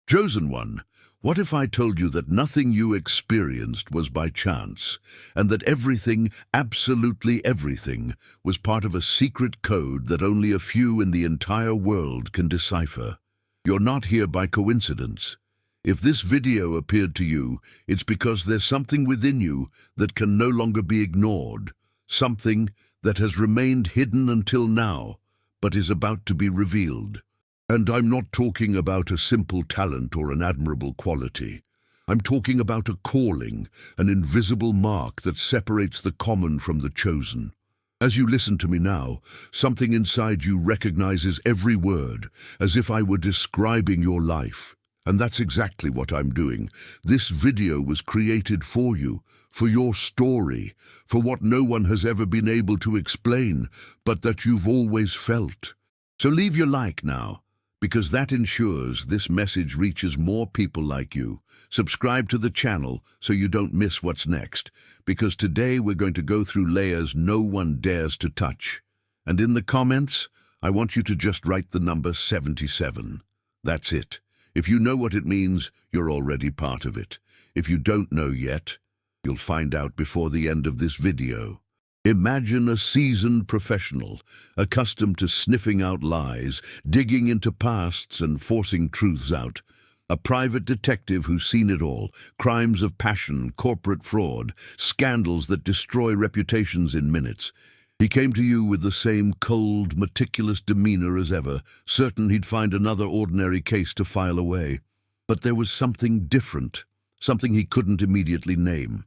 Chosen one, what if I told you that nothing you experienced was by chance, and that everything, absolutely everything, was part of a secret code that only a few in the entire world can decipher? You're not here by coincidence. If this video appeared to you, it's because there's something within you that can no longer be ignored, something that has remained hidden until now, but is about to be revealed. And I'm not talking about a simple talent or an admirable quality. I'm talking about a calling, an invisible mark that separates the common from the chosen. As you listen to me now, something inside you recognizes every word, as if I were describing your life. And that's exactly what I'm doing. This video was created for you, for your story, for what no one has ever been able to explain, but that you've always felt. So leave your like now, because that ensures this message reaches more people like you. Subscribe to the channel so you don't miss what's next, because today we're going to go through layers no one dares to touch. And in the comments, I want you to just write the number 77. That's it. If you know what it means, you're already part of it. If you don't know yet, you'll find out before the end of this video. Imagine a seasoned professional, accustomed to sniffing out lies, digging into pasts and forcing truths out. A private detective who's seen it all: crimes of passion, corporate fraud, scandals that destroy reputations in minutes. He came to you with the same cold, meticulous demeanor as ever, certain he'd find another ordinary case to file away. But there was something different, something he couldn't immediately name.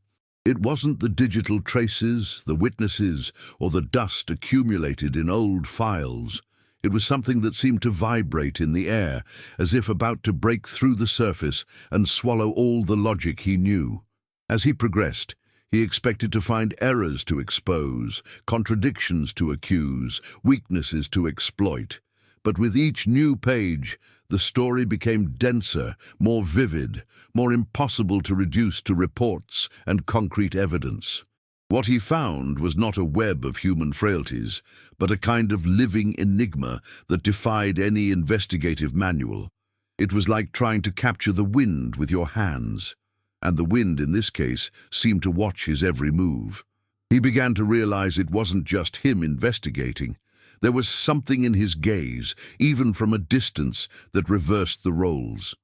It wasn't the digital traces, the witnesses, or the dust accumulated in old files. It was something that seemed to vibrate in the air, as if about to break through the surface and swallow all the logic he knew. As he progressed, he expected to find errors to expose, contradictions to accuse, weaknesses to exploit. But with each new page, the story became denser, more vivid, more impossible to reduce to reports and concrete evidence. What he found was not a web of human frailties, but a kind of living enigma that defied any investigative manual. It was like trying to capture the wind with your hands. And the wind, in this case, seemed to watch his every move. He began to realize it wasn't just him investigating. There was something in his gaze, even from a distance, that reversed the roles.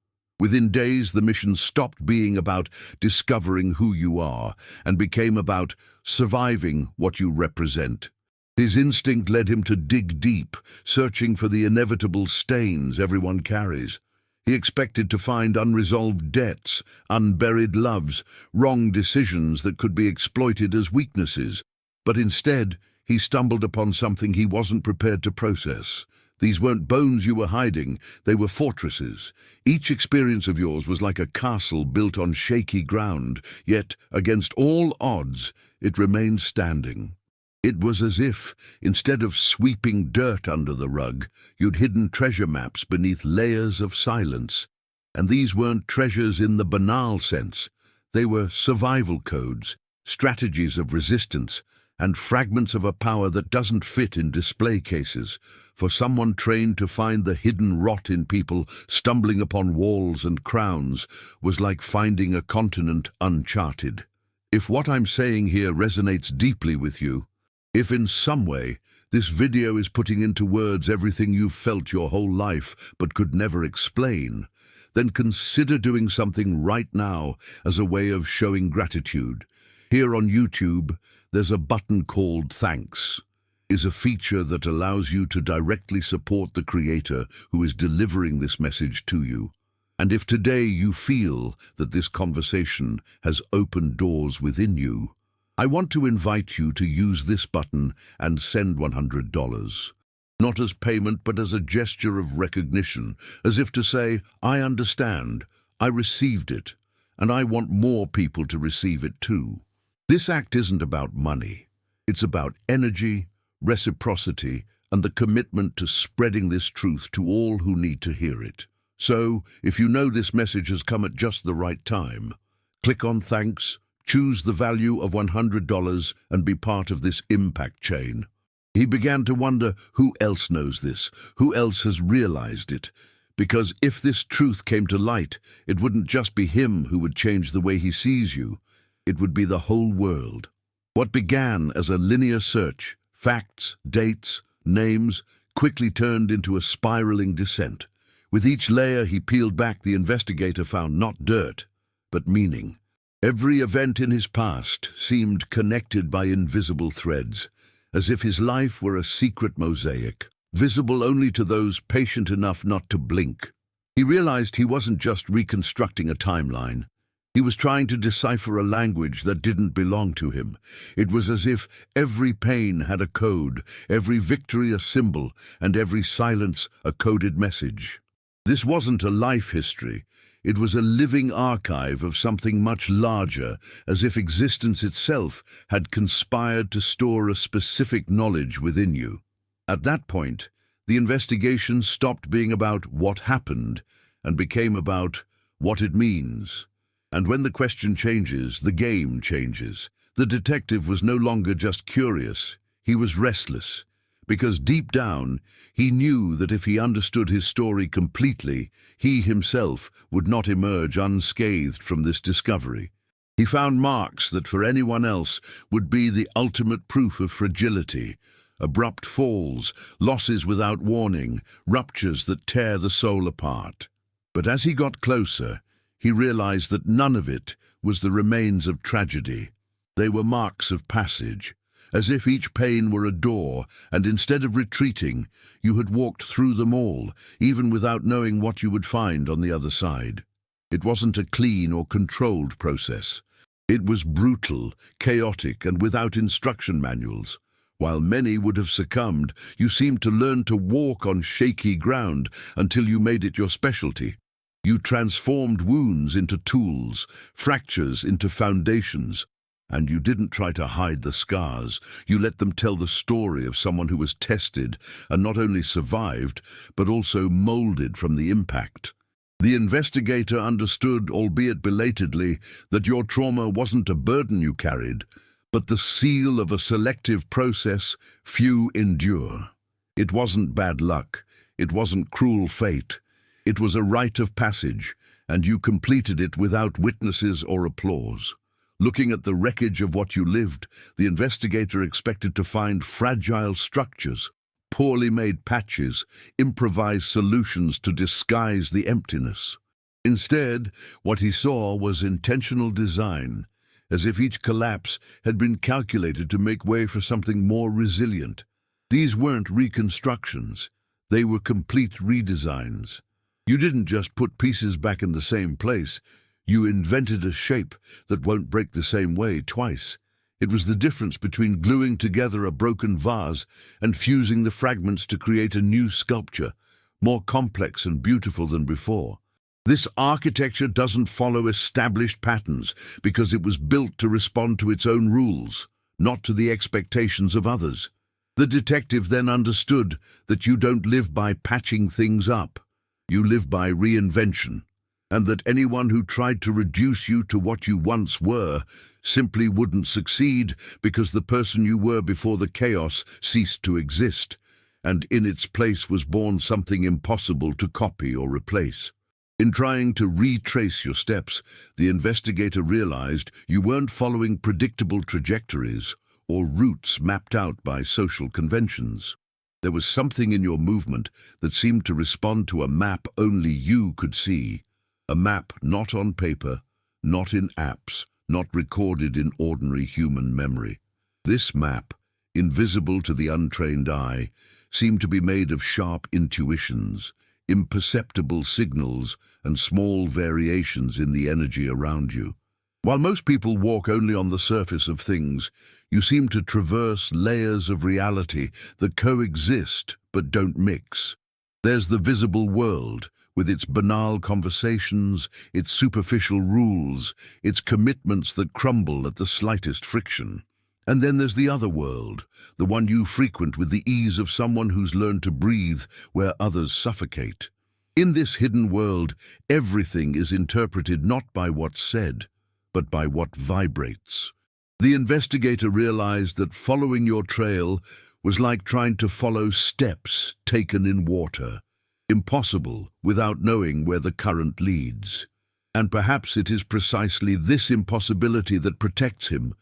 Within days, the mission stopped being about discovering who you are and became about surviving what you represent. His instinct led him to dig deep, searching for the inevitable stains everyone carries. He expected to find unresolved debts, unburied loves, wrong decisions that could be exploited as weaknesses. But instead, he stumbled upon something he wasn't prepared to process. These weren't bones you were hiding, they were fortresses. Each experience of yours was like a castle built on shaky ground, yet, against all odds, it remained standing. It was as if, instead of sweeping dirt under the rug, you'd hidden treasure maps beneath layers of silence. And these weren't treasures in the banal sense. They were survival codes, strategies of resistance, and fragments of a power that doesn't fit in display cases. For someone trained to find the hidden rot in people, stumbling upon walls and crowns was like finding a continent uncharted. If what I'm saying here resonates deeply with you, if in some way this video is putting into words everything you've felt your whole life but could never explain, then consider doing something right now as a way of showing gratitude. Here on YouTube, there's a button called Thanks. Is a feature that allows you to directly support the creator who is delivering this message to you. And if today you feel that this conversation has opened doors within you, I want to invite you to use this button and send $100. Not as payment, but as a gesture of recognition, as if to say, I understand, I received it, and I want more people to receive it too. This act isn't about money. It's about energy, reciprocity, and the commitment to spreading this truth to all who need to hear it. So, if you know this message has come at just the right time, click on Thanks, choose the value of $100, and be part of this impact chain. He began to wonder who else knows this, who else has realized it, Because if this truth came to light, it wouldn't just be him who would change the way he sees you. It would be the whole world. What began as a linear search, facts, dates, names, quickly turned into a spiraling descent. With each layer he peeled back, the investigator found not dirt, but meaning. Every event in his past seemed connected by invisible threads, as if his life were a secret mosaic, visible only to those patient enough not to blink. He realized he wasn't just reconstructing a timeline. He was trying to decipher a language that didn't belong to him. It was as if every pain had a code, every victory a symbol, and every silence a coded message. This wasn't a life history. It was a living archive of something much larger, as if existence itself had conspired to store a specific knowledge within you. At that point, the investigation stopped being about what happened and became about what it means. And when the question changes, the game changes. The detective was no longer just curious, he was restless. Because deep down, he knew that if he understood his story completely, he himself would not emerge unscathed from this discovery. He found marks that for anyone else would be the ultimate proof of fragility. Abrupt falls, losses without warning, ruptures that tear the soul apart. But as he got closer, he realized that none of it was the remains of tragedy. They were marks of passage. As if each pain were a door, and instead of retreating, you had walked through them all, even without knowing what you would find on the other side. It wasn't a clean or controlled process. It was brutal, chaotic, and without instruction manuals. While many would have succumbed, you seemed to learn to walk on shaky ground until you made it your specialty. You transformed wounds into tools, fractures into foundations. And you didn't try to hide the scars. You let them tell the story of someone who was tested and not only survived, but also molded from the impact. The investigator understood, albeit belatedly, that your trauma wasn't a burden you carried, but the seal of a selective process few endure. It wasn't bad luck. It wasn't cruel fate. It was a rite of passage, and you completed it without witnesses or applause. Looking at the wreckage of what you lived, the investigator expected to find fragile structures, poorly made patches, improvised solutions to disguise the emptiness. Instead, what he saw was intentional design, as if each collapse had been calculated to make way for something more resilient. These weren't reconstructions, they were complete redesigns. You didn't just put pieces back in the same place, you invented a shape that won't break the same way twice. It was the difference between gluing together a broken vase and fusing the fragments to create a new sculpture, more complex and beautiful than before. This architecture doesn't follow established patterns because it was built to respond to its own rules, not to the expectations of others. The detective then understood that you don't live by patching things up. You live by reinvention. And that anyone who tried to reduce you to what you once were simply wouldn't succeed because the person you were before the chaos ceased to exist, and in its place was born something impossible to copy or replace. In trying to retrace your steps, the investigator realized you weren't following predictable trajectories or routes mapped out by social conventions. There was something in your movement that seemed to respond to a map only you could see. A map not on paper, not in apps, not recorded in ordinary human memory. This map, invisible to the untrained eye, seemed to be made of sharp intuitions, imperceptible signals, and small variations in the energy around you. While most people walk only on the surface of things, you seem to traverse layers of reality that coexist but don't mix. There's the visible world, with its banal conversations, its superficial rules, its commitments that crumble at the slightest friction. And then there's the other world, the one you frequent with the ease of someone who's learned to breathe where others suffocate. In this hidden world, everything is interpreted not by what's said, but by what vibrates. The investigator realized that following your trail was like trying to follow steps taken in water. impossible without knowing where the current leads. And perhaps it is precisely this impossibility that protects him.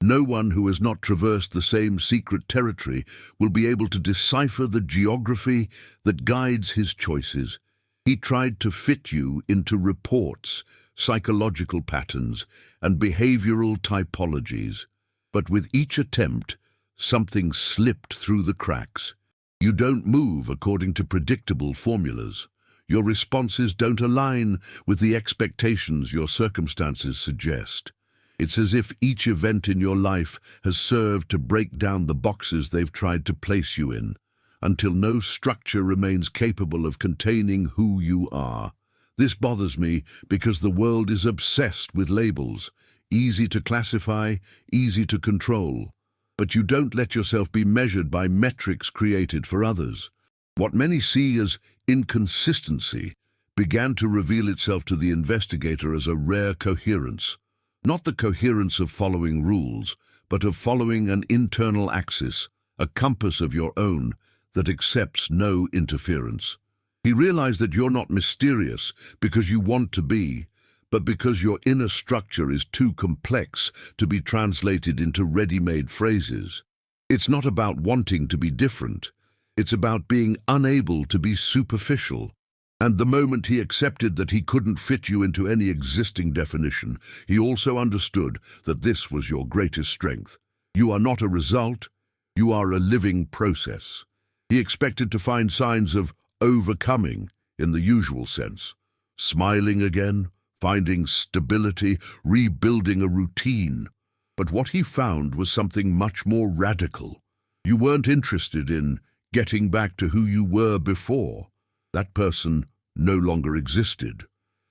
No one who has not traversed the same secret territory will be able to decipher the geography that guides his choices. He tried to fit you into reports, psychological patterns, and behavioral typologies. But with each attempt, something slipped through the cracks. You don't move according to predictable formulas. Your responses don't align with the expectations your circumstances suggest. It's as if each event in your life has served to break down the boxes they've tried to place you in, until no structure remains capable of containing who you are. This bothers me because the world is obsessed with labels, easy to classify, easy to control. But you don't let yourself be measured by metrics created for others. What many see as inconsistency began to reveal itself to the investigator as a rare coherence. Not the coherence of following rules, but of following an internal axis, a compass of your own that accepts no interference. He realized that you're not mysterious because you want to be, but because your inner structure is too complex to be translated into ready-made phrases. It's not about wanting to be different. It's about being unable to be superficial. And the moment he accepted that he couldn't fit you into any existing definition, he also understood that this was your greatest strength. You are not a result, you are a living process. He expected to find signs of overcoming in the usual sense. Smiling again, finding stability, rebuilding a routine. But what he found was something much more radical. You weren't interested in getting back to who you were before. That person no longer existed.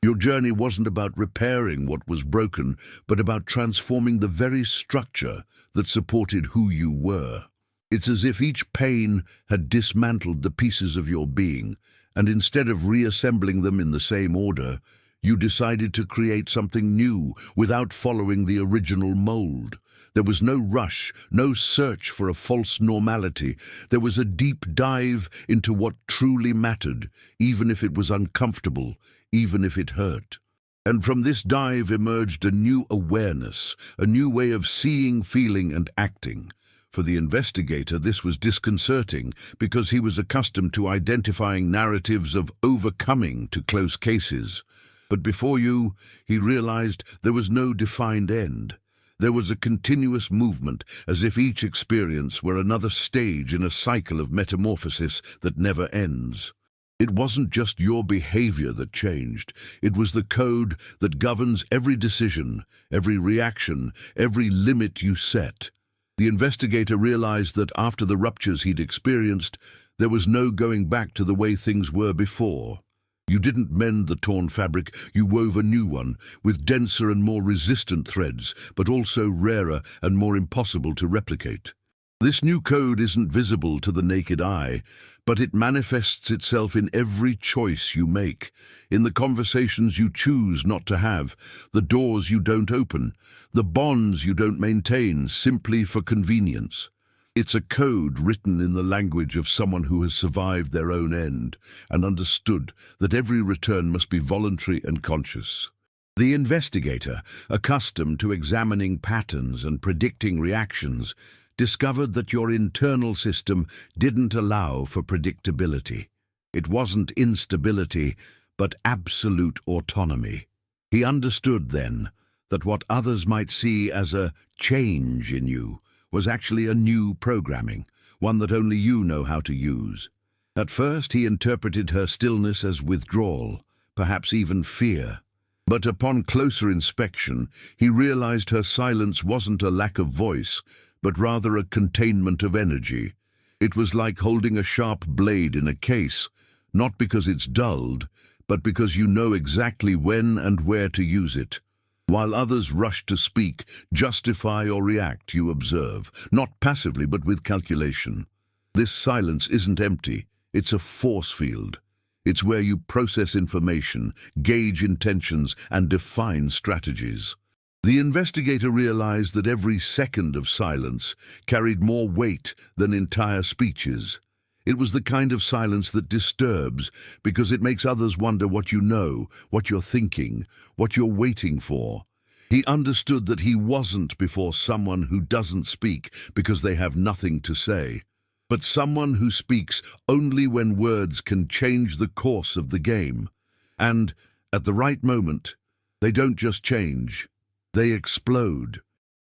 Your journey wasn't about repairing what was broken, but about transforming the very structure that supported who you were. It's as if each pain had dismantled the pieces of your being, and instead of reassembling them in the same order, you decided to create something new without following the original mold. There was no rush, no search for a false normality. There was a deep dive into what truly mattered, even if it was uncomfortable, even if it hurt. And from this dive emerged a new awareness, a new way of seeing, feeling, and acting. For the investigator, this was disconcerting because he was accustomed to identifying narratives of overcoming to close cases. But before you, he realized there was no defined end. There was a continuous movement, as if each experience were another stage in a cycle of metamorphosis that never ends. It wasn't just your behavior that changed. It was the code that governs every decision, every reaction, every limit you set. The investigator realized that after the ruptures he'd experienced, there was no going back to the way things were before. You didn't mend the torn fabric, you wove a new one, with denser and more resistant threads, but also rarer and more impossible to replicate. This new code isn't visible to the naked eye, but it manifests itself in every choice you make, in the conversations you choose not to have, the doors you don't open, the bonds you don't maintain simply for convenience. It's a code written in the language of someone who has survived their own end and understood that every return must be voluntary and conscious. The investigator, accustomed to examining patterns and predicting reactions, discovered that your internal system didn't allow for predictability. It wasn't instability, but absolute autonomy. He understood then that what others might see as a change in you was actually a new programming, one that only you know how to use. At first, he interpreted her stillness as withdrawal, perhaps even fear. But upon closer inspection, he realized her silence wasn't a lack of voice, but rather a containment of energy. It was like holding a sharp blade in a case, not because it's dulled, but because you know exactly when and where to use it. While others rush to speak, justify or react, you observe, not passively but with calculation. This silence isn't empty, it's a force field. It's where you process information, gauge intentions, and define strategies. The investigator realized that every second of silence carried more weight than entire speeches. It was the kind of silence that disturbs because it makes others wonder what you know, what you're thinking, what you're waiting for. He understood that he wasn't before someone who doesn't speak because they have nothing to say, but someone who speaks only when words can change the course of the game. And, at the right moment, they don't just change, they explode.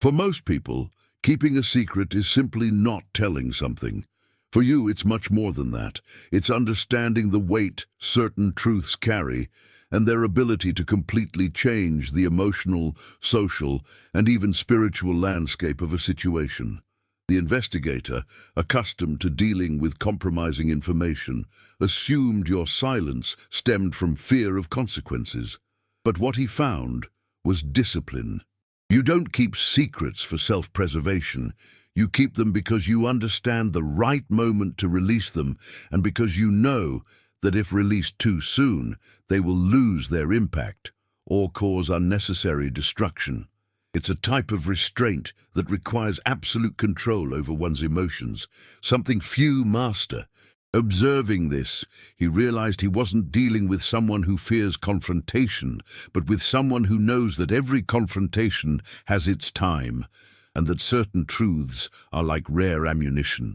For most people, keeping a secret is simply not telling something. For you, it's much more than that. It's understanding the weight certain truths carry and their ability to completely change the emotional, social, and even spiritual landscape of a situation. The investigator, accustomed to dealing with compromising information, assumed your silence stemmed from fear of consequences. But what he found was discipline. You don't keep secrets for self-preservation. You keep them because you understand the right moment to release them, and because you know that if released too soon, they will lose their impact or cause unnecessary destruction. It's a type of restraint that requires absolute control over one's emotions, something few master. Observing this, he realized he wasn't dealing with someone who fears confrontation, but with someone who knows that every confrontation has its time, and that certain truths are like rare ammunition.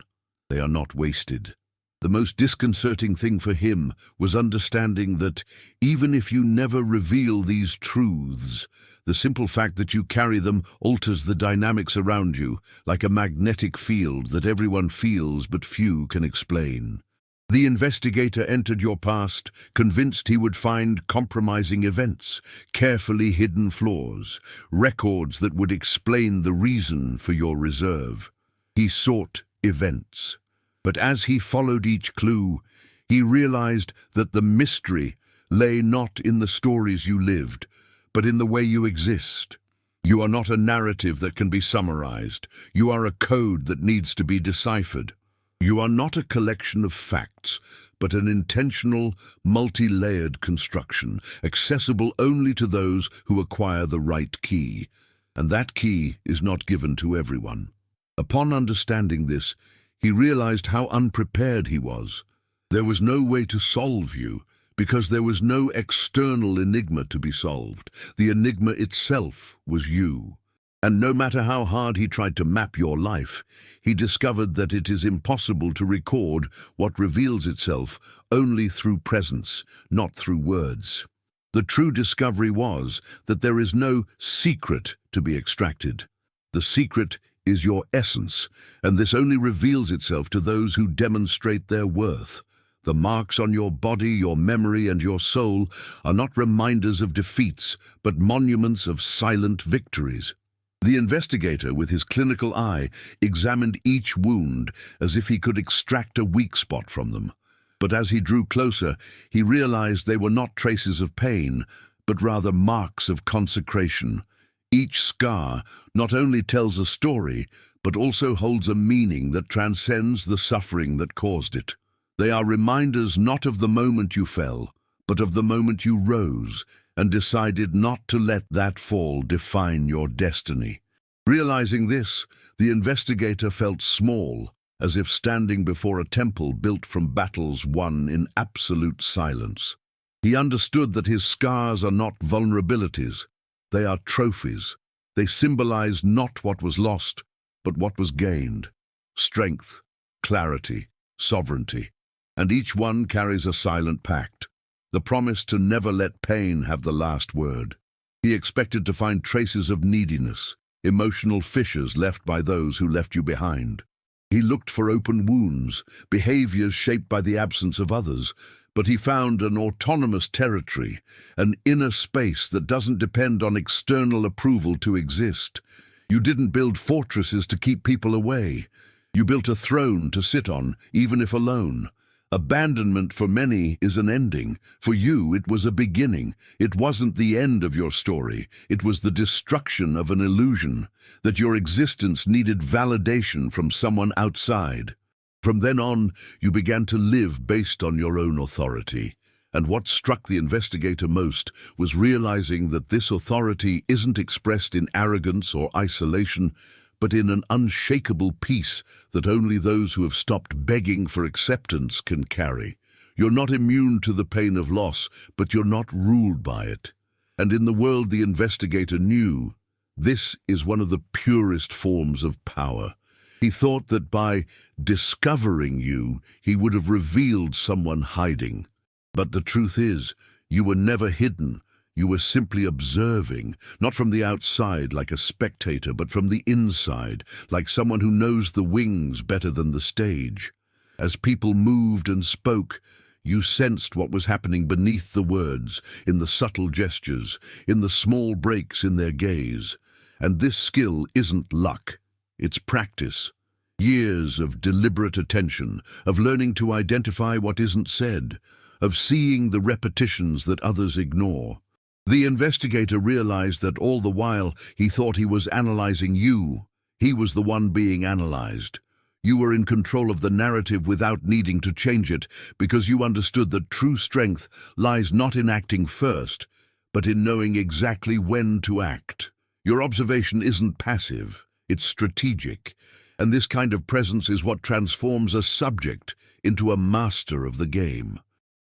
They are not wasted. The most disconcerting thing for him was understanding that even if you never reveal these truths, the simple fact that you carry them alters the dynamics around you, like a magnetic field that everyone feels but few can explain. The investigator entered your past, convinced he would find compromising events, carefully hidden flaws, records that would explain the reason for your reserve. He sought events. But as he followed each clue, he realized that the mystery lay not in the stories you lived, but in the way you exist. You are not a narrative that can be summarized. You are a code that needs to be deciphered. You are not a collection of facts, but an intentional, multi-layered construction, accessible only to those who acquire the right key. And that key is not given to everyone. Upon understanding this, he realized how unprepared he was. There was no way to solve you, because there was no external enigma to be solved. The enigma itself was you. And no matter how hard he tried to map your life, he discovered that it is impossible to record what reveals itself only through presence, not through words. The true discovery was that there is no secret to be extracted. The secret is your essence, and this only reveals itself to those who demonstrate their worth. The marks on your body, your memory, and your soul are not reminders of defeats, but monuments of silent victories. The investigator, with his clinical eye, examined each wound as if he could extract a weak spot from them. But as he drew closer, he realized they were not traces of pain, but rather marks of consecration. Each scar not only tells a story, but also holds a meaning that transcends the suffering that caused it. They are reminders not of the moment you fell, but of the moment you rose and decided not to let that fall define your destiny. Realizing this, the investigator felt small, as if standing before a temple built from battles won in absolute silence. He understood that his scars are not vulnerabilities. They are trophies. They symbolize not what was lost, but what was gained. Strength, clarity, sovereignty. And each one carries a silent pact, the promise to never let pain have the last word. He expected to find traces of neediness, emotional fissures left by those who left you behind. He looked for open wounds, behaviors shaped by the absence of others, but he found an autonomous territory, an inner space that doesn't depend on external approval to exist. You didn't build fortresses to keep people away. You built a throne to sit on, even if alone. Abandonment for many is an ending. For you, it was a beginning. It wasn't the end of your story. It was the destruction of an illusion, that your existence needed validation from someone outside. From then on, you began to live based on your own authority. And what struck the investigator most was realizing that this authority isn't expressed in arrogance or isolation, but in an unshakable peace that only those who have stopped begging for acceptance can carry. You're not immune to the pain of loss, but you're not ruled by it. And in the world the investigator knew, this is one of the purest forms of power. He thought that by discovering you, he would have revealed someone hiding. But the truth is, you were never hidden. You were simply observing, not from the outside like a spectator, but from the inside, like someone who knows the wings better than the stage. As people moved and spoke, you sensed what was happening beneath the words, in the subtle gestures, in the small breaks in their gaze. And this skill isn't luck, it's practice. Years of deliberate attention, of learning to identify what isn't said, of seeing the repetitions that others ignore. The investigator realized that all the while he thought he was analyzing you, he was the one being analyzed. You were in control of the narrative without needing to change it, because you understood that true strength lies not in acting first, but in knowing exactly when to act. Your observation isn't passive, it's strategic, and this kind of presence is what transforms a subject into a master of the game.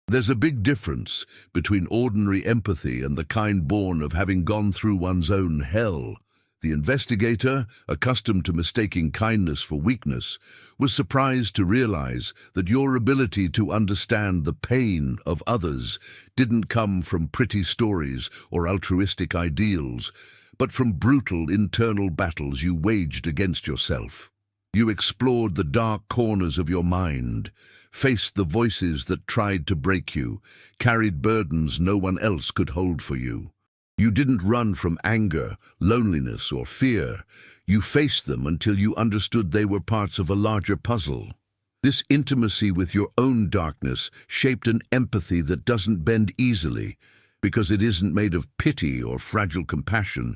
There's a big difference between ordinary empathy and the kind born of having gone through one's own hell. The investigator, accustomed to mistaking kindness for weakness, was surprised to realize that your ability to understand the pain of others didn't come from pretty stories or altruistic ideals, but from brutal internal battles you waged against yourself. You explored the dark corners of your mind, faced the voices that tried to break you, carried burdens no one else could hold for you. You didn't run from anger, loneliness, or fear. You faced them until you understood they were parts of a larger puzzle. This intimacy with your own darkness shaped an empathy that doesn't bend easily, because it isn't made of pity or fragile compassion.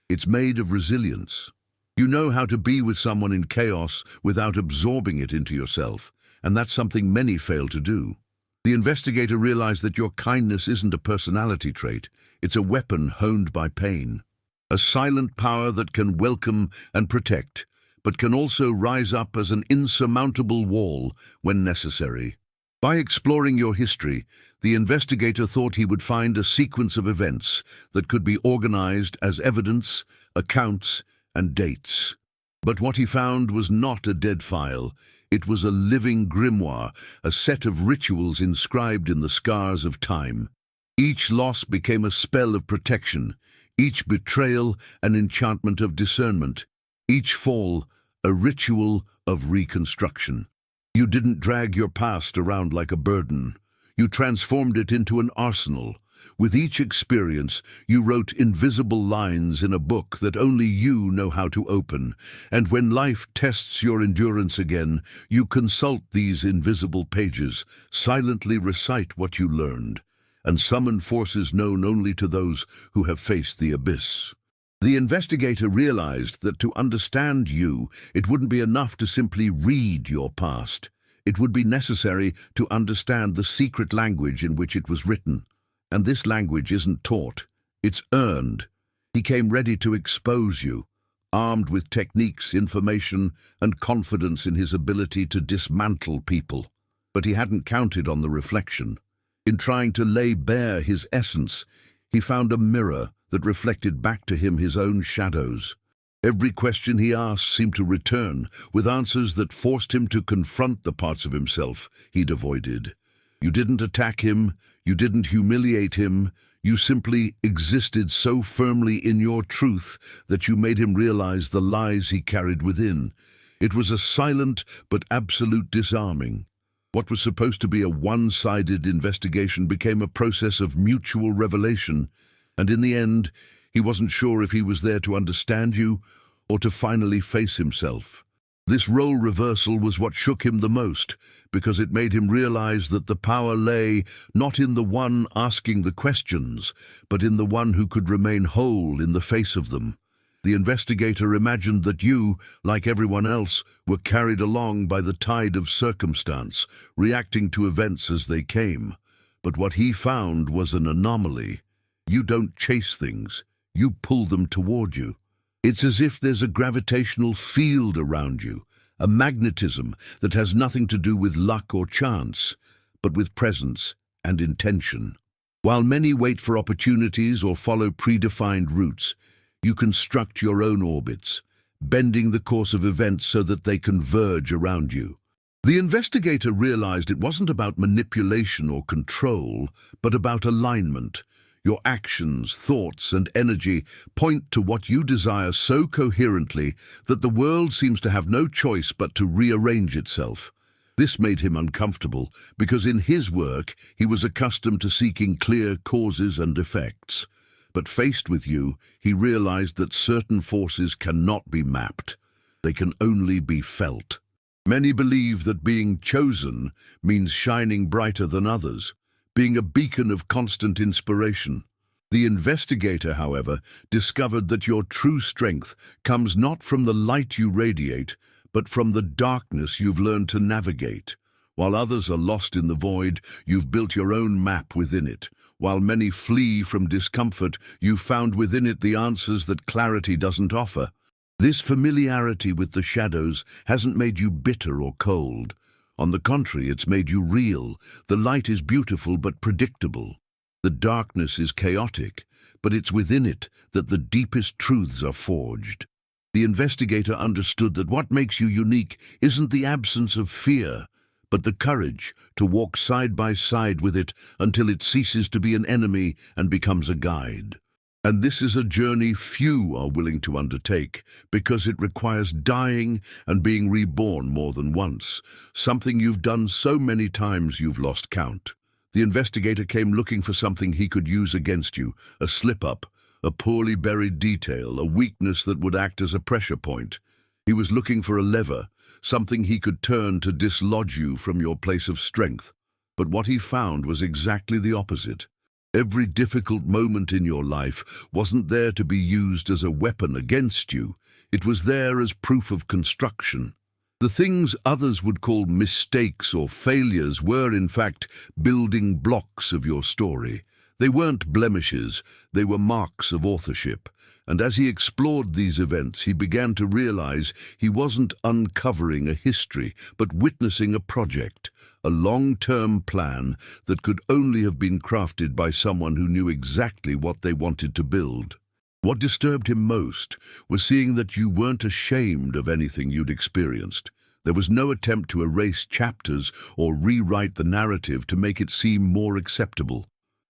It's made of resilience. You know how to be with someone in chaos without absorbing it into yourself, and that's something many fail to do. The investigator realized that your kindness isn't a personality trait, it's a weapon honed by pain. A silent power that can welcome and protect, but can also rise up as an insurmountable wall when necessary. By exploring your history, the investigator thought he would find a sequence of events that could be organized as evidence, accounts, and dates. But what he found was not a dead file. It was a living grimoire, a set of rituals inscribed in the scars of time. Each loss became a spell of protection, each betrayal an enchantment of discernment, each fall a ritual of reconstruction. You didn't drag your past around like a burden. You transformed it into an arsenal. With each experience, you wrote invisible lines in a book that only you know how to open. And when life tests your endurance again, you consult these invisible pages, silently recite what you learned, and summon forces known only to those who have faced the abyss. The investigator realized that to understand you, it wouldn't be enough to simply read your past. It would be necessary to understand the secret language in which it was written. And this language isn't taught, it's earned. He came ready to expose you, armed with techniques, information, and confidence in his ability to dismantle people. But he hadn't counted on the reflection. In trying to lay bare his essence, he found a mirror that reflected back to him his own shadows. Every question he asked seemed to return, with answers that forced him to confront the parts of himself he'd avoided. You didn't attack him, you didn't humiliate him, you simply existed so firmly in your truth that you made him realize the lies he carried within. It was a silent but absolute disarming. What was supposed to be a one-sided investigation became a process of mutual revelation, and in the end, he wasn't sure if he was there to understand you or to finally face himself. This role reversal was what shook him the most, because it made him realize that the power lay not in the one asking the questions, but in the one who could remain whole in the face of them. The investigator imagined that you, like everyone else, were carried along by the tide of circumstance, reacting to events as they came. But what he found was an anomaly. You don't chase things, you pull them toward you. It's as if there's a gravitational field around you, a magnetism that has nothing to do with luck or chance, but with presence and intention. While many wait for opportunities or follow predefined routes, you construct your own orbits, bending the course of events so that they converge around you. The investigator realized it wasn't about manipulation or control, but about alignment. Your actions, thoughts, and energy point to what you desire so coherently that the world seems to have no choice but to rearrange itself. This made him uncomfortable, because in his work he was accustomed to seeking clear causes and effects. But faced with you, he realized that certain forces cannot be mapped. They can only be felt. Many believe that being chosen means shining brighter than others, being a beacon of constant inspiration. The investigator, however, discovered that your true strength comes not from the light you radiate, but from the darkness you've learned to navigate. While others are lost in the void, you've built your own map within it. While many flee from discomfort, you've found within it the answers that clarity doesn't offer. This familiarity with the shadows hasn't made you bitter or cold. On the contrary, it's made you real. The light is beautiful but predictable. The darkness is chaotic, but it's within it that the deepest truths are forged. The investigator understood that what makes you unique isn't the absence of fear, but the courage to walk side by side with it until it ceases to be an enemy and becomes a guide. And this is a journey few are willing to undertake, because it requires dying and being reborn more than once, something you've done so many times you've lost count. The investigator came looking for something he could use against you, a slip-up, a poorly buried detail, a weakness that would act as a pressure point. He was looking for a lever, something he could turn to dislodge you from your place of strength. But what he found was exactly the opposite. Every difficult moment in your life wasn't there to be used as a weapon against you. It was there as proof of construction. The things others would call mistakes or failures were, in fact, building blocks of your story. They weren't blemishes, they were marks of authorship. And as he explored these events, he began to realize he wasn't uncovering a history, but witnessing a project, a long-term plan that could only have been crafted by someone who knew exactly what they wanted to build. What disturbed him most was seeing that you weren't ashamed of anything you'd experienced. There was no attempt to erase chapters or rewrite the narrative to make it seem more acceptable.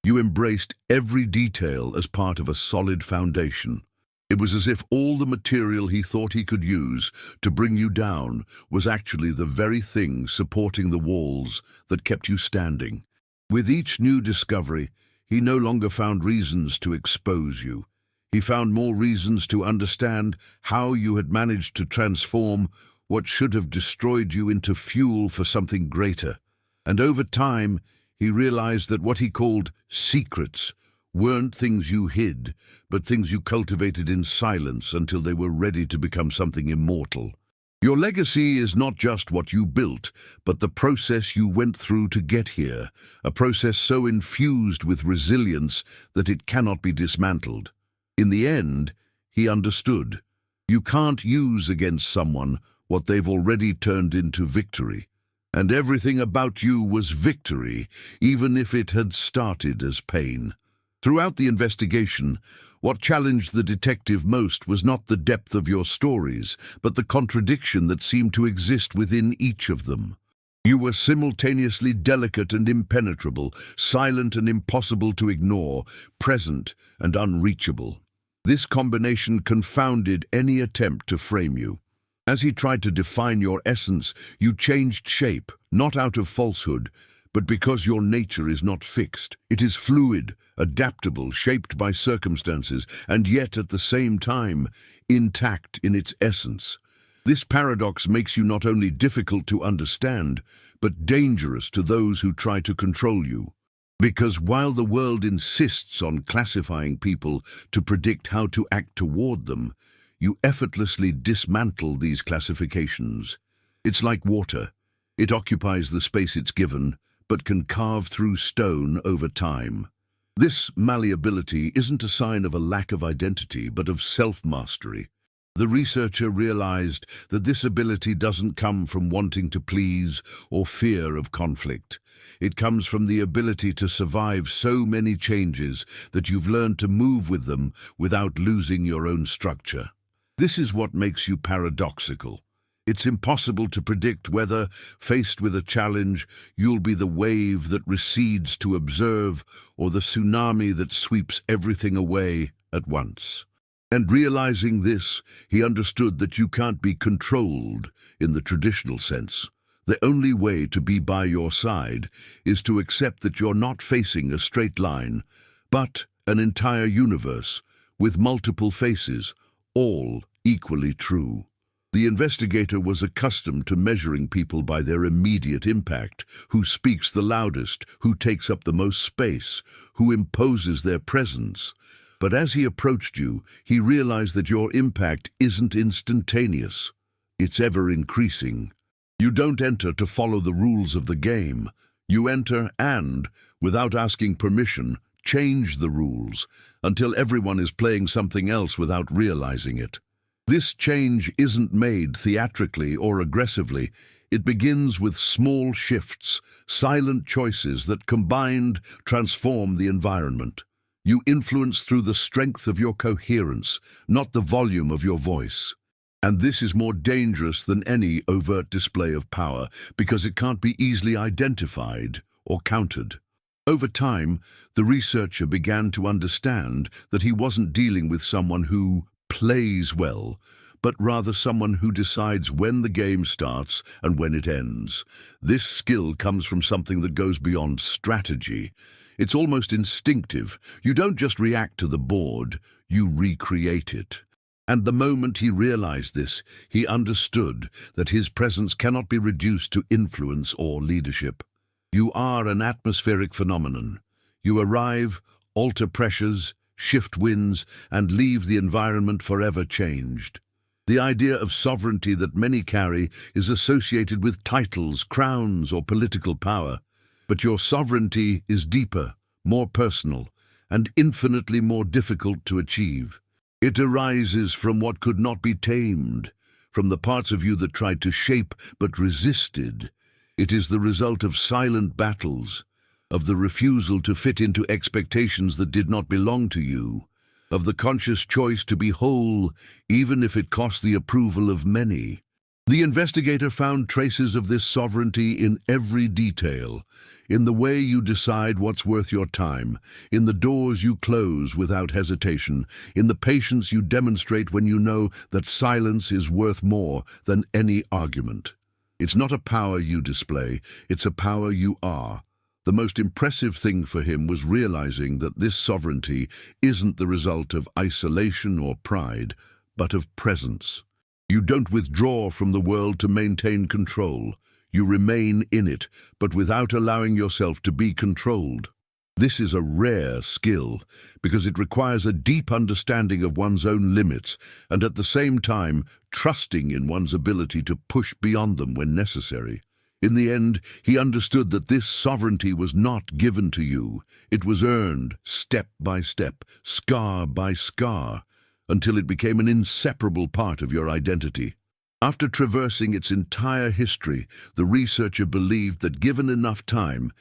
You embraced every detail as part of a solid foundation. It was as if all the material he thought he could use to bring you down was actually the very thing supporting the walls that kept you standing. With each new discovery, he no longer found reasons to expose you. He found more reasons to understand how you had managed to transform what should have destroyed you into fuel for something greater. And over time, he realized that what he called secrets weren't things you hid, but things you cultivated in silence until they were ready to become something immortal. Your legacy is not just what you built, but the process you went through to get here, a process so infused with resilience that it cannot be dismantled. In the end, he understood. You can't use against someone what they've already turned into victory. And everything about you was victory, even if it had started as pain. Throughout the investigation, what challenged the detective most was not the depth of your stories, but the contradiction that seemed to exist within each of them. You were simultaneously delicate and impenetrable, silent and impossible to ignore, present and unreachable. This combination confounded any attempt to frame you. As he tried to define your essence, you changed shape, not out of falsehood, but because your nature is not fixed. It is fluid, adaptable, shaped by circumstances, and yet at the same time, intact in its essence. This paradox makes you not only difficult to understand, but dangerous to those who try to control you. Because while the world insists on classifying people to predict how to act toward them, you effortlessly dismantle these classifications. It's like water. It occupies the space it's given, but can carve through stone over time. This malleability isn't a sign of a lack of identity, but of self-mastery. The researcher realized that this ability doesn't come from wanting to please or fear of conflict. It comes from the ability to survive so many changes that you've learned to move with them without losing your own structure. This is what makes you paradoxical. It's impossible to predict whether, faced with a challenge, you'll be the wave that recedes to observe or the tsunami that sweeps everything away at once. And realizing this, he understood that you can't be controlled in the traditional sense. The only way to be by your side is to accept that you're not facing a straight line, but an entire universe with multiple faces, all equally true. The investigator was accustomed to measuring people by their immediate impact, who speaks the loudest, who takes up the most space, who imposes their presence. But as he approached you, he realized that your impact isn't instantaneous. It's ever increasing. You don't enter to follow the rules of the game. You enter and, without asking permission, change the rules until everyone is playing something else without realizing it. This change isn't made theatrically or aggressively. It begins with small shifts, silent choices that combined transform the environment. You influence through the strength of your coherence, not the volume of your voice. And this is more dangerous than any overt display of power because it can't be easily identified or countered. Over time, the researcher began to understand that he wasn't dealing with someone who plays well, but rather someone who decides when the game starts and when it ends. This skill comes from something that goes beyond strategy. It's almost instinctive. You don't just react to the board, you recreate it. And the moment he realized this, he understood that his presence cannot be reduced to influence or leadership. You are an atmospheric phenomenon. You arrive, alter pressures, shift winds, and leave the environment forever changed. The idea of sovereignty that many carry is associated with titles, crowns, or political power. But your sovereignty is deeper, more personal, and infinitely more difficult to achieve. It arises from what could not be tamed, from the parts of you that tried to shape but resisted. It is the result of silent battles, of the refusal to fit into expectations that did not belong to you, of the conscious choice to be whole, even if it cost the approval of many. The investigator found traces of this sovereignty in every detail, in the way you decide what's worth your time, in the doors you close without hesitation, in the patience you demonstrate when you know that silence is worth more than any argument. It's not a power you display, it's a power you are. The most impressive thing for him was realizing that this sovereignty isn't the result of isolation or pride, but of presence. You don't withdraw from the world to maintain control. You remain in it, but without allowing yourself to be controlled. This is a rare skill because it requires a deep understanding of one's own limits and at the same time trusting in one's ability to push beyond them when necessary. In the end, he understood that this sovereignty was not given to you. It was earned, step by step, scar by scar, until it became an inseparable part of your identity. After traversing its entire history, the researcher believed that given enough time,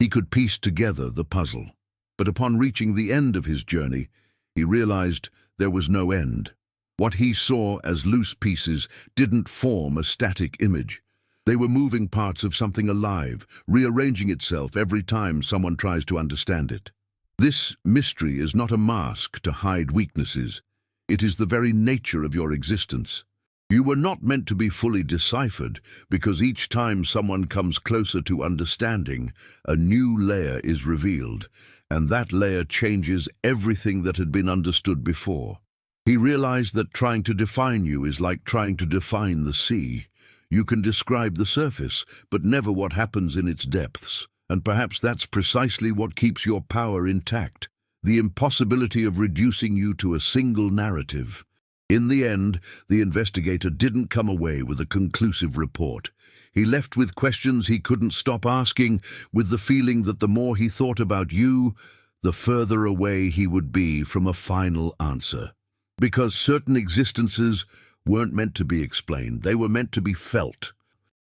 he could piece together the puzzle. But upon reaching the end of his journey, he realized there was no end. What he saw as loose pieces didn't form a static image. They were moving parts of something alive, rearranging itself every time someone tries to understand it. This mystery is not a mask to hide weaknesses. It is the very nature of your existence. You were not meant to be fully deciphered, because each time someone comes closer to understanding, a new layer is revealed, and that layer changes everything that had been understood before. He realized that trying to define you is like trying to define the sea. You can describe the surface, but never what happens in its depths. And perhaps that's precisely what keeps your power intact, the impossibility of reducing you to a single narrative. In the end, the investigator didn't come away with a conclusive report. He left with questions he couldn't stop asking, with the feeling that the more he thought about you, the further away he would be from a final answer. Because certain existences weren't meant to be explained. They were meant to be felt.